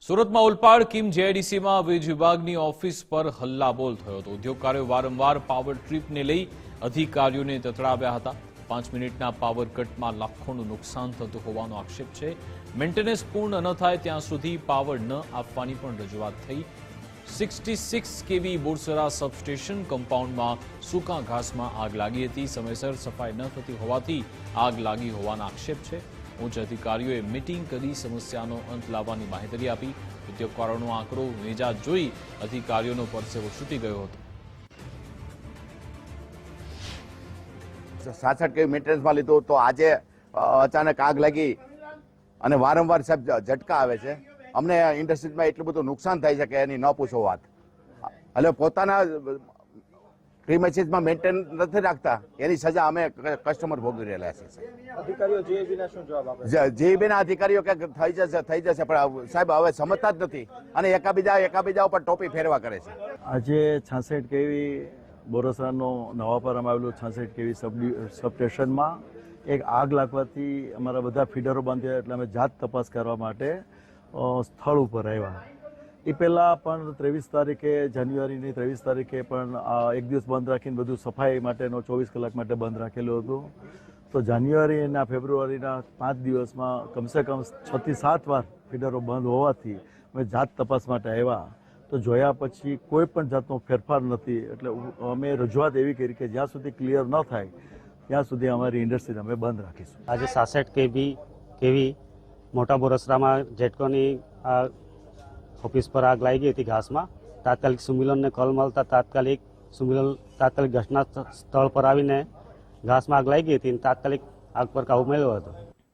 સુરતમાં ઓલપાડ કિમ જેઆઈડીસીમાં વીજ વિભાગની ઓફિસ પર હલ્લાબોલ થયો હતો। ઉદ્યોગકારોએ વારંવાર પાવર ટ્રીપને લઈ અધિકારીઓને તતડાવ્યા હતા। 5 મિનિટના પાવર કટમાં લાખોનું નુકસાન થતું હોવાનો આક્ષેપ છે। મેન્ટેનન્સ પૂર્ણ ન થાય ત્યાં સુધી પાવર ન આપવાની પણ રજૂઆત થઈ। 66 કેવી બોરસરા સબસ્ટેશન કમ્પાઉન્ડમાં સૂકા ઘાસમાં આગ લાગી હતી। સમયસર સફાઈ ન થતી હોવાથી આગ લાગી હોવાના આક્ષેપ છે। ઉચ્ચ અધિકારીઓએ મીટિંગ કરી સમસ્યાનો અંત લાવવાની બાંહેધરી આપી। ઉદ્યોગકારોનો આંકડો મેજાજ જોઈ અધિકારીઓનો પરસેવો છૂટી ગયો હતો। 66 કેવી મેન્ટેનન્સમાં લીધું તો આજે અચાનક આગ લાગી અને વારંવાર સાહેબ ઝટકા આવે છે। અમને ઇન્ડસ્ટ્રીઝમાં એટલું બધું નુકસાન થાય છે કે એની ન પૂછો વાત। એટલે પોતાના પ્રીમાઇસીસમાં મેન્ટેન નથી રાખતા એની સજા અમે કસ્ટમર ભોગવી રહેલા છીએ। અધિકારીઓ જીઈબીના શું જવાબ આપે? જીઈબીના અધિકારીઓ કે થઈ જશે પણ સાહેબ હવે સમજતા જ નથી અને એકાબીજા ઉપર ટોપી ફેરવા કરે છે। આજે 66 કેવી બોરસરાનો નવાપરામાં આવેલું 66 કેવી સબસ્ટેશનમાં એક આગ લાગવાથી અમારા બધા ફીડરો બંધ થયા એટલે અમે જાત તપાસ કરવા માટે સ્થળ ઉપર આવ્યા। એ પહેલાં પણ 23 તારીખે જાન્યુઆરીની 23 તારીખે પણ એક દિવસ બંધ રાખીને બધું સફાઈ માટેનો 24 કલાક માટે બંધ રાખેલું હતું। તો જાન્યુઆરી અને ફેબ્રુઆરીના 5 દિવસમાં કમસે કમ 6 થી 7 વાર ફીડરો બંધ હોવાથી અમે જાત તપાસ માટે આવ્યા। તો જોયા પછી કોઈ પણ જાતનો ફેરફાર નથી। એટલે અમે રજૂઆત એવી કરી કે જ્યાં સુધી ક્લિયર ન થાય ત્યાં સુધી અમારી ઇન્ડસ્ટ્રી અમે બંધ રાખીશું। આજે 66 કેવી મોટા બોરસરામાં જેટકોની ઓફિસ પર આગ લાગી હતી ઘાસમાં। તાત્કાલિક સુમિલનને કોલ મળતા તાત્કાલિક ઘટના સ્થળ પર આવીને ઘાસમાં આગ લાગી હતી અને તાત્કાલિક આગ પર કાબૂ મેળવ્યો હતો।